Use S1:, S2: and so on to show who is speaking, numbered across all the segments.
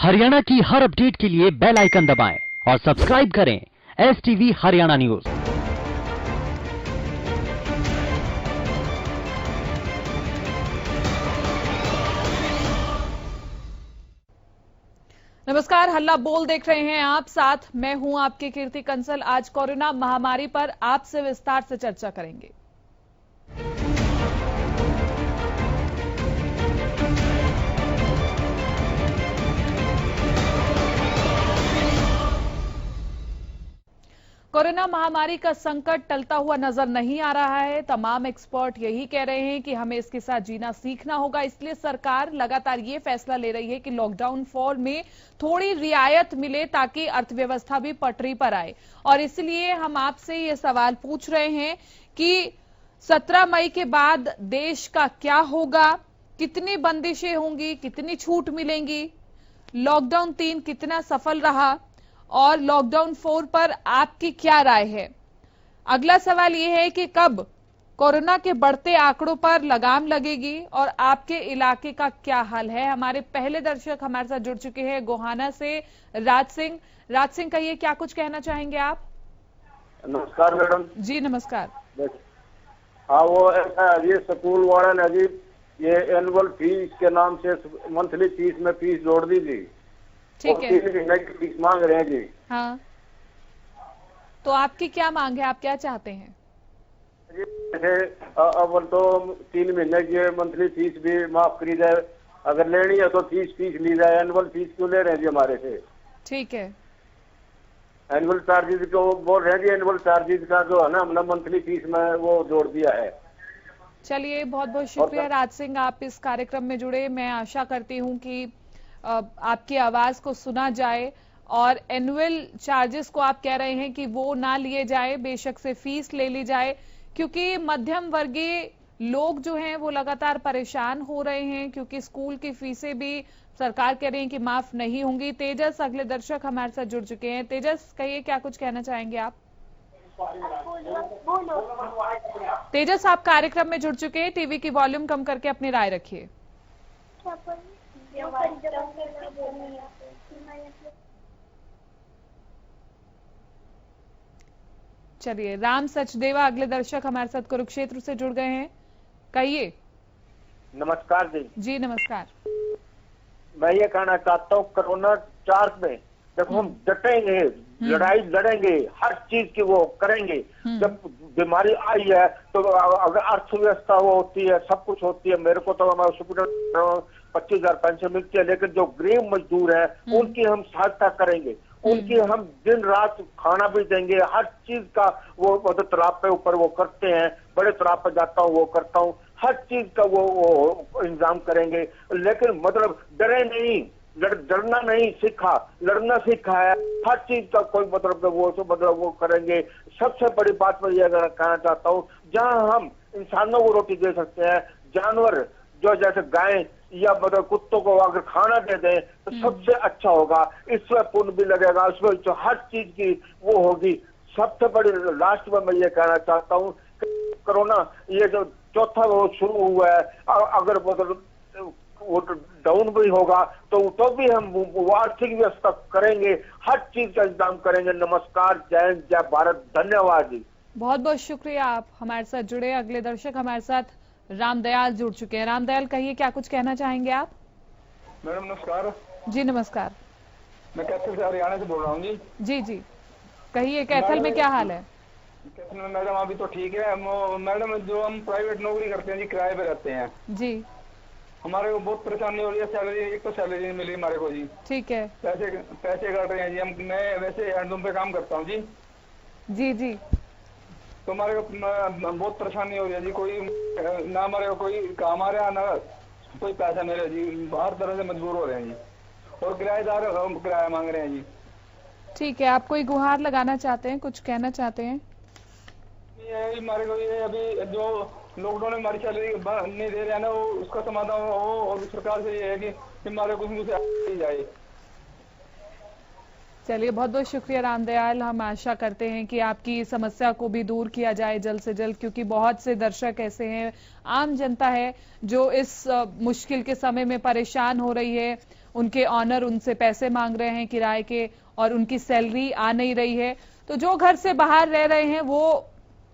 S1: हरियाणा की हर अपडेट के लिए बेल आइकन दबाएं और सब्सक्राइब करें STV हरियाणा न्यूज।
S2: नमस्कार, हल्ला बोल देख रहे हैं आप, साथ मैं हूं आपकी कीर्ति कंसल। आज कोरोना महामारी पर आपसे विस्तार से चर्चा करेंगे। कोरोना महामारी का संकट टलता हुआ नजर नहीं आ रहा है। तमाम एक्सपर्ट यही कह रहे हैं कि हमें इसके साथ जीना सीखना होगा। इसलिए सरकार लगातार ये फैसला ले रही है कि लॉकडाउन 4 में थोड़ी रियायत मिले ताकि अर्थव्यवस्था भी पटरी पर आए। और इसलिए हम आपसे ये सवाल पूछ रहे हैं कि 17 मई के बाद देश का क्या होगा, कितनी बंदिशें होंगी, कितनी छूट मिलेंगी, लॉकडाउन 3 कितना सफल रहा और लॉकडाउन 4 पर आपकी क्या राय है। अगला सवाल यह है कि कब कोरोना के बढ़ते आंकड़ों पर लगाम लगेगी और आपके इलाके का क्या हाल है। हमारे पहले दर्शक हमारे साथ जुड़ चुके हैं गोहाना से राज सिंह। राज सिंह, कहिए क्या कुछ कहना चाहेंगे आप।
S3: नमस्कार मैडम जी।
S2: नमस्कार।
S3: हाँ, वो ऐसा ये स्कूल वाले ने जी ये एनुअल फीस के नाम से मंथली फीस में फीस जोड़ दी थी।
S2: ठीक है,
S3: 3 महीने की फीस मांग रहे हैं जी।
S2: हाँ, तो आपकी क्या मांग है, आप क्या चाहते हैं।
S3: जैसे अब तो 3 महीने की मंथली फीस भी माफ करी जाए, अगर लेनी है तो फीस ली जाए। एनुअल फीस क्यों ले रहे हैं जी हमारे से।
S2: ठीक है,
S3: एनुअल चार्जेज को बोल रहे हैं जी, एनुअल चार्जेज का जो है ना हमने मंथली फीस में वो जोड़ दिया है।
S2: चलिए, बहुत बहुत शुक्रिया राज सिंह, आप इस कार्यक्रम में जुड़े। मैं आशा करती हूं कि आपकी आवाज को सुना जाए और एनुअल चार्जेस को आप कह रहे हैं कि वो ना लिए जाए, बेशक से फीस ले ली जाए, क्योंकि मध्यम वर्गीय लोग जो हैं वो लगातार परेशान हो रहे हैं, क्योंकि स्कूल की फीसें भी सरकार कह रही है कि माफ नहीं होंगी। तेजस अगले दर्शक हमारे साथ जुड़ चुके हैं। तेजस, कहिए क्या कुछ कहना चाहेंगे आप। तेजस, आप कार्यक्रम में जुड़ चुके हैं, टीवी की वॉल्यूम कम करके अपनी राय रखिए। चलिए, राम सचदेवा अगले दर्शक हमारे साथ कुरुक्षेत्र से जुड़ गए हैं, कहिए।
S3: नमस्कार जी।
S2: जी नमस्कार।
S3: मैं ये कहना चाहता हूँ कोरोना 4 में देखो हम डटेंगे, लड़ाई लड़ेंगे, हर चीज की वो करेंगे। जब बीमारी आई है तो अगर अर्थव्यवस्था वो होती है, सब कुछ होती है। मेरे को तो 25,000 पेंशन मिलती है, लेकिन जो गरीब मजदूर है उनकी हम सहायता करेंगे, उनकी हम दिन रात खाना भी देंगे, हर चीज का वो तालाब पे ऊपर वो करते हैं, बड़े तालाब पे जाता हूँ वो करता हूँ, हर चीज का वो इंतजाम करेंगे। लेकिन मतलब डरे नहीं, डरना नहीं सीखा, लड़ना सीखा है। हर चीज का कोई मतलब वो करेंगे। सबसे बड़ी बात मैं ये कहना चाहता हूँ, जहाँ हम इंसानों को रोटी दे सकते हैं, जानवर जो जैसे गाय या मतलब कुत्तों को अगर खाना दे दें तो सबसे अच्छा होगा। इसमें पुण्य भी लगेगा, उसमें जो हर चीज की वो होगी। सबसे बड़ी लास्ट में मैं ये कहना चाहता हूँ, कोरोना ये जो चौथा वो शुरू हुआ है, अगर मतलब वो डाउन भी होगा तो भी हम आर्थिक व्यवस्था करेंगे, हर चीज का इंतजाम करेंगे। नमस्कार, जय हिंद, जय भारत, धन्यवाद जी।
S2: बहुत बहुत शुक्रिया, आप हमारे साथ जुड़े। अगले दर्शक हमारे साथ रामदयाल जुड़ चुके हैं। रामदयाल, कहिए क्या कुछ कहना चाहेंगे आप।
S4: मैडम नमस्कार।
S2: जी नमस्कार।
S4: मैं कैथल से हरियाणा से बोल रहा हूँ जी।
S2: जी जी, कहिए कैथल में क्या हाल है।
S4: कैथल में मैडम अभी तो ठीक है। मैडम जो हम प्राइवेट नौकरी करते हैं जी, किराए पे रहते हैं
S2: जी,
S4: हमारे को बहुत परेशानी हो रही है। सैलरी एक तो सैलरी नहीं मिली हमारे को जी।
S2: ठीक है,
S4: पैसे कट रहे हैं जी। मैं वैसे हैंडलूम पे काम करता हूँ जी।
S2: जी जी,
S4: तो हमारे को बहुत परेशानी हो रही है जी। कोई ना हमारे को कोई काम आ रहा है, ना कोई पैसा मिल रहा है जी। हर तरह से मजबूर हो रहे हैं जी, और किराएदार किराया मांग रहे हैं जी।
S2: ठीक है, आप कोई गुहार लगाना चाहते हैं, कुछ कहना चाहते हैं।
S4: ये हमारे को ये अभी जो लॉकडाउन में हमारी सैलरी नहीं दे रहे हैं ना, वो उसका समाधान हो और सरकार से ये है कि हमारे कुछ मुझे जाए।
S2: चलिए, बहुत बहुत शुक्रिया रामदयाल। हम आशा करते हैं कि आपकी समस्या को भी दूर किया जाए जल्द से जल्द, क्योंकि बहुत से दर्शक ऐसे हैं, आम जनता है जो इस मुश्किल के समय में परेशान हो रही है। उनके ऑनर उनसे पैसे मांग रहे हैं किराए के और उनकी सैलरी आ नहीं रही है। तो जो घर से बाहर रह रहे हैं वो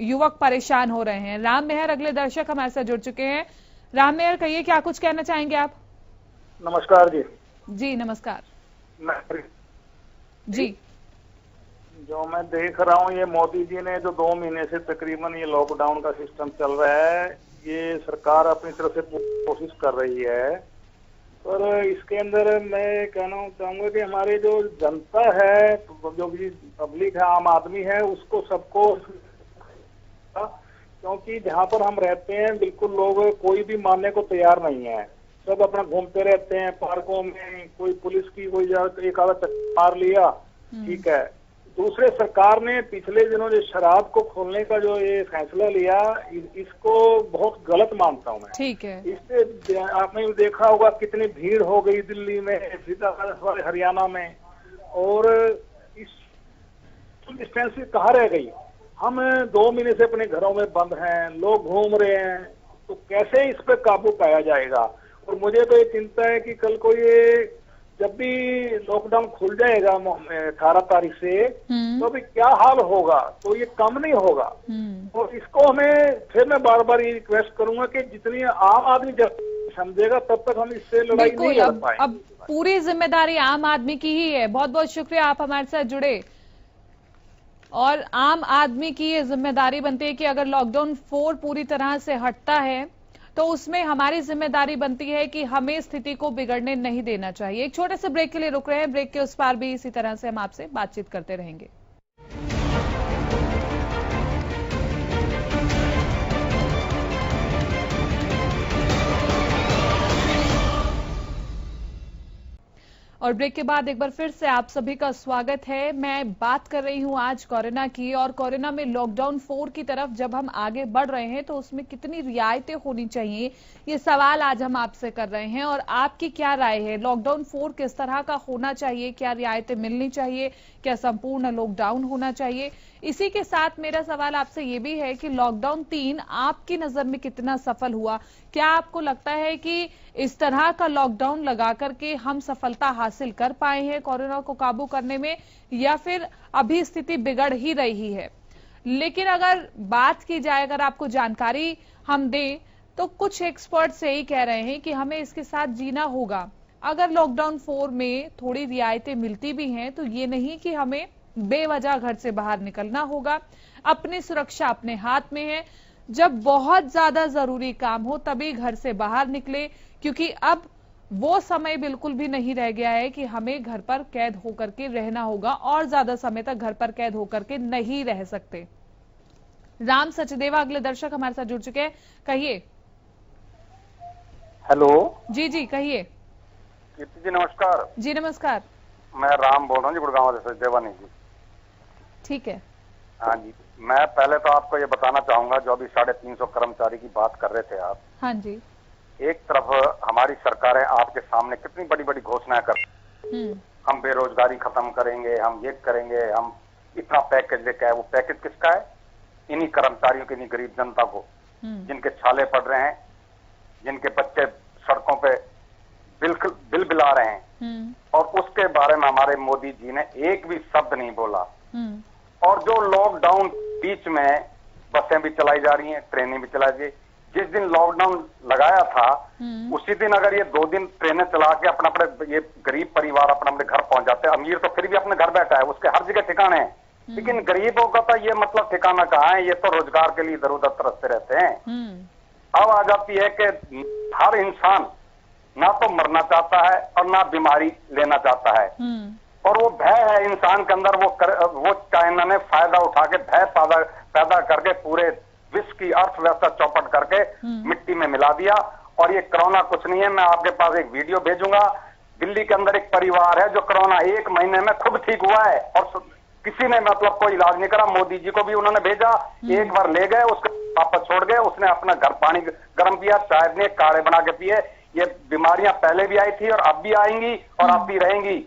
S2: युवक परेशान हो रहे हैं। राम मेहर अगले दर्शक हमारे साथ जुड़ चुके हैं। राम मेहर, कहिए क्या कुछ कहना चाहेंगे आप?
S3: नमस्कार जी।
S2: जी नमस्कार जी।
S3: जो मैं देख रहा हूँ, ये मोदी जी ने जो 2 महीने से तकरीबन ये लॉकडाउन का सिस्टम चल रहा है, ये सरकार अपनी तरफ से कोशिश कर रही है। पर इसके अंदर मैं कहना चाहूंगा कि हमारे जो जनता है, जो भी पब्लिक है, आम आदमी है, उसको सबको, क्योंकि जहाँ पर हम रहते हैं बिल्कुल लोग कोई भी मानने को तैयार नहीं है। सब अपना घूमते रहते हैं पार्कों में, कोई पुलिस की कोई एक आधा चक्कर मार लिया, ठीक है। दूसरे सरकार ने पिछले दिनों जो शराब को खोलने का जो ये फैसला लिया, इसको बहुत गलत मानता हूँ मैं।
S2: ठीक है।
S3: इससे आपने देखा होगा कितनी भीड़ हो गई दिल्ली में, हरियाणा में, और इस डिस्टेंस कहाँ रह गई। हम 2 महीने से अपने घरों में बंद हैं, लोग घूम रहे हैं, तो कैसे इस पे काबू पाया जाएगा। और मुझे तो ये चिंता है कि कल को ये जब भी लॉकडाउन खुल जाएगा 18 तारीख से, तो अभी क्या हाल होगा, तो ये कम नहीं होगा। तो इसको हमें, फिर मैं बार बार ये रिक्वेस्ट करूंगा कि जितनी आम आदमी जब समझेगा तब तक हम इससे लड़ाई नहीं लड़ पाएंगे।
S2: अब पूरी जिम्मेदारी आम आदमी की ही है। बहुत बहुत शुक्रिया, आप हमारे साथ जुड़े। और आम आदमी की ये जिम्मेदारी बनती है कि अगर लॉकडाउन 4 पूरी तरह से हटता है तो उसमें हमारी जिम्मेदारी बनती है कि हमें स्थिति को बिगड़ने नहीं देना चाहिए। एक छोटे से ब्रेक के लिए रुक रहे हैं, ब्रेक के उस पार भी इसी तरह से हम आपसे बातचीत करते रहेंगे। और ब्रेक के बाद एक बार फिर से आप सभी का स्वागत है। मैं बात कर रही हूं आज कोरोना की, और कोरोना में लॉकडाउन 4 की तरफ जब हम आगे बढ़ रहे हैं तो उसमें कितनी रियायतें होनी चाहिए, ये सवाल आज हम आपसे कर रहे हैं। और आपकी क्या राय है, लॉकडाउन 4 किस तरह का होना चाहिए? क्या रियायतें मिलनी चाहिए? क्या संपूर्ण लॉकडाउन होना चाहिए? इसी के साथ मेरा सवाल आपसे ये भी है कि लॉकडाउन 3 आपकी नजर में कितना सफल हुआ? क्या आपको लगता है कि इस तरह का लॉकडाउन लगा करके हम सफलता हासिल कर पाए हैं कोरोना को काबू करने में, या फिर अभी स्थिति बिगड़ ही रही है? लेकिन अगर बात की जाए, अगर आपको जानकारी हम दें, तो कुछ एक्सपर्ट्स यही कह रहे हैं कि हमें इसके साथ जीना होगा। अगर लॉकडाउन 4 में थोड़ी रियायतें मिलती भी हैं तो ये नहीं कि हमें बेवजह घर से बाहर निकलना होगा। अपनी सुरक्षा अपने हाथ में है। जब बहुत ज्यादा जरूरी काम हो तभी घर से बाहर निकले, क्योंकि अब वो समय बिल्कुल भी नहीं रह गया है कि हमें घर पर कैद होकर के रहना होगा, और ज्यादा समय तक घर पर कैद होकर के नहीं रह सकते। राम सचदेवा अगले दर्शक हमारे साथ जुड़ चुके हैं, कहिए।
S5: हेलो
S2: जी जी कहिए।
S5: कीर्ति जी नमस्कार।
S2: जी नमस्कार।
S5: मैं राम बोल रहा हूँ जी, गुड़गांव से, देवानी जी।
S2: ठीक है।
S5: हाँ जी, मैं पहले तो आपको ये बताना चाहूंगा, जो अभी 350 कर्मचारी की बात कर रहे थे आप।
S2: हाँ जी। एक
S5: तरफ हमारी सरकारें आपके सामने कितनी बड़ी बड़ी घोषणाएं कर, हम बेरोजगारी खत्म करेंगे, हम ये करेंगे, हम इतना पैकेज लेके आए। वो पैकेज किसका है? इन्हीं कर्मचारियों के, इन्हीं गरीब जनता को, जिनके छाले पड़ रहे हैं, जिनके बच्चे सड़कों पे बिल बिला रहे हैं। और उसके बारे में हमारे मोदी जी ने एक भी शब्द नहीं बोला। और जो लॉकडाउन बीच में बसें भी चलाई जा रही हैं, ट्रेनें भी चलाई जा रही। जिस दिन लॉकडाउन लगाया था उसी दिन अगर ये 2 दिन ट्रेनें चला के अपना अपने ये गरीब परिवार अपने अपने घर पहुंच जाते हैं। अमीर तो फिर भी अपने घर बैठा है, उसके हर जगह ठिकाने हैं, लेकिन गरीबों का तो ये मतलब ठिकाना कहाँ है? ये तो रोजगार के लिए इधर उधर तरसते रहते हैं। अब आ जाती है कि हर इंसान ना तो मरना चाहता है और ना बीमारी लेना चाहता है, और वो भय है इंसान के अंदर। वो चाइना ने फायदा उठा के भय पैदा करके पूरे विश्व की अर्थव्यवस्था चौपट करके मिट्टी में मिला दिया। और ये कोरोना कुछ नहीं है। मैं आपके पास एक वीडियो भेजूंगा। दिल्ली के अंदर एक परिवार है जो कोरोना 1 महीने में खुद ठीक हुआ है, और किसी ने मतलब कोई इलाज नहीं करा। मोदी जी को भी उन्होंने भेजा, एक बार ले गए, उसको वापस छोड़ गए। उसने अपना घर पानी गर्म पिया, चाय ने काढ़े बना के पिए। ये बीमारियां पहले भी आई थी और अब भी आएंगी और अब भी रहेंगी।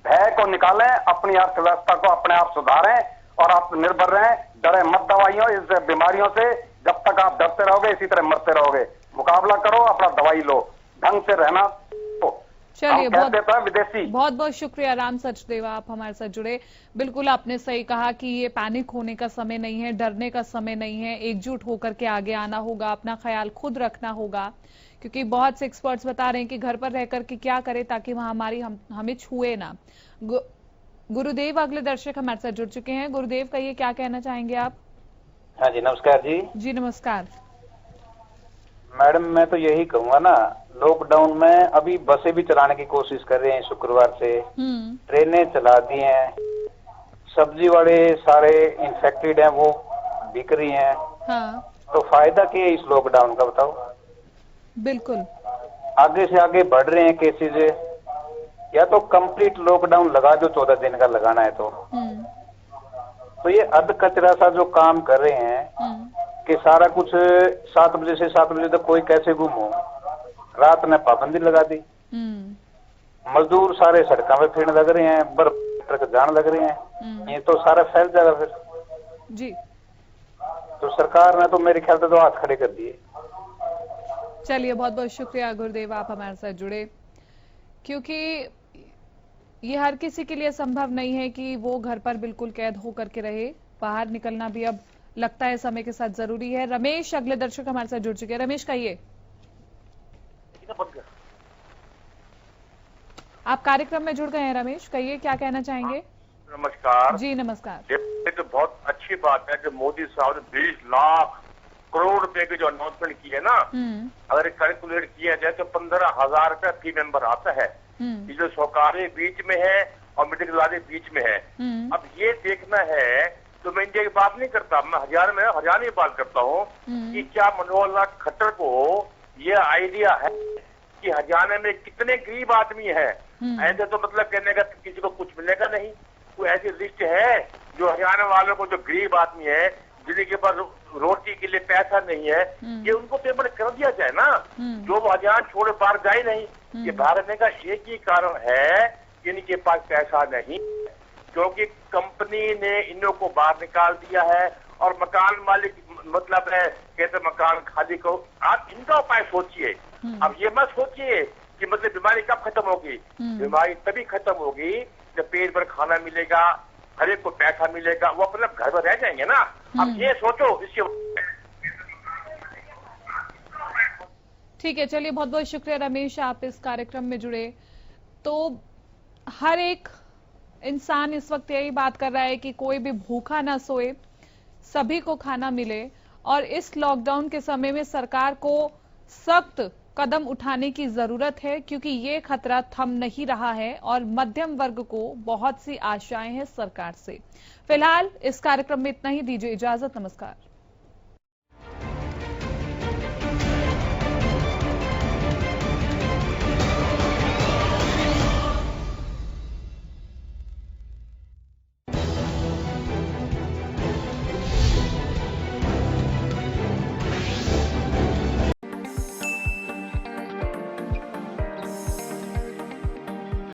S5: भय को निकालें, अपनी अर्थव्यवस्था को अपने आप सुधारें और आप निर्भर रहें। डरे मत दवाइयों, इस बीमारियों से। जब तक आप डरते रहोगे इसी तरह मरते रहोगे। मुकाबला करो, अपना दवाई लो, ढंग से रहना। तो
S2: चलिए
S5: विदेशी।
S2: बहुत बहुत शुक्रिया राम सचदेवा, आप हमारे साथ जुड़े। बिल्कुल आपने सही कहा कि ये पैनिक होने का समय नहीं है, डरने का समय नहीं है, एकजुट होकर के आगे आना होगा, अपना ख्याल खुद रखना होगा, क्योंकि बहुत से एक्सपर्ट्स बता रहे हैं कि घर पर रहकर के क्या करें ताकि महामारी हमें छुए ना। गुरुदेव अगले दर्शक हमारे साथ जुड़ चुके हैं। गुरुदेव कहिए, क्या कहना चाहेंगे आप?
S6: हाँ जी, नमस्कार जी।
S2: जी नमस्कार
S6: मैडम, मैं तो यही कहूंगा ना, लॉकडाउन में अभी बसें भी चलाने की कोशिश कर रहे हैं शुक्रवार से, ट्रेनें चला दी हैं, सब्जी वाले सारे इन्फेक्टेड हैं, वो बिक रही हैं।
S2: हाँ।
S6: तो फायदा क्या है इस लॉकडाउन का, बताओ?
S2: बिल्कुल
S6: आगे से आगे बढ़ रहे हैं केसेज। या तो कंप्लीट लॉकडाउन लगा दो, 14 दिन का लगाना है तो ये अध कचरा सा जो काम कर रहे हैं कि सारा कुछ 7 बजे से 7 बजे तक कोई कैसे गुम हो, रात में पाबंदी लगा दी। मजदूर सारे सड़कों पे फिरने लग रहे हैं, बर्फ ट्रक जाने लग रहे हैं, ये तो सारा फैल जाएगा फिर
S2: जी।
S6: तो सरकार ने तो मेरे ख्याल से तो हाथ खड़े कर दिए।
S2: चलिए बहुत बहुत शुक्रिया गुरुदेव, आप हमारे साथ जुड़े, क्योंकि ये हर किसी के लिए संभव नहीं है कि वो घर पर बिल्कुल कैद होकर के रहे। बाहर निकलना भी अब लगता है समय के साथ जरूरी है। रमेश अगले दर्शक हमारे साथ जुड़ चुके हैं। रमेश कहिए, आप कार्यक्रम में जुड़ गए हैं। रमेश कहिए, क्या कहना चाहेंगे?
S3: नमस्कार
S2: जी नमस्कार।
S3: ये तो बहुत अच्छी बात है कि मोदी साहब ने 20 लाख करोड़ रुपए की जो अनाउंसमेंट की है ना, अगर कैलकुलेट किया जाए तो 15,000 रुपया फी मेंबर आता है। ये जो सरकारें बीच में है और मिडिल वाले बीच में है। अब ये देखना है, तो मैं इंडिया की बात नहीं करता, मैं हरियाणा की बात करता हूँ कि क्या मनोहर लाल खट्टर को ये आइडिया है कि हरियाणा में कितने गरीब आदमी है। ऐसे तो मतलब कहने का किसी को कुछ मिलेगा नहीं। कोई ऐसी लिस्ट है जो हरियाणा वालों को, जो गरीब आदमी है जिनके पास रोटी के लिए पैसा नहीं है, ये उनको पेमेंट कर दिया जाए ना, जो वो हरियाणा छोड़ बाहर जाए नहीं। ये भागने का एक ही कारण है कि इनके पास पैसा नहीं, क्योंकि कंपनी ने इन्हों को बाहर निकाल दिया है। और मकान मालिक मतलब है कहते मकान खाली को, आप इनका उपाय सोचिए। अब ये मत सोचिए कि मतलब बीमारी कब खत्म होगी। बीमारी तभी खत्म होगी जब पेट भर खाना मिलेगा, हर एक को पैसा मिलेगा, वो अपने घर में रह जाएंगे ना। अब ये सोचो इसके।
S2: ठीक है, चलिए बहुत बहुत शुक्रिया रमेश, आप इस कार्यक्रम में जुड़े। तो हर एक इंसान इस वक्त यही बात कर रहा है कि कोई भी भूखा ना सोए, सभी को खाना मिले। और इस लॉकडाउन के समय में सरकार को सख्त कदम उठाने की जरूरत है, क्योंकि ये खतरा थम नहीं रहा है और मध्यम वर्ग को बहुत सी आशाएं हैं सरकार से। फिलहाल इस कार्यक्रम में इतना ही, दीजिए इजाजत, नमस्कार।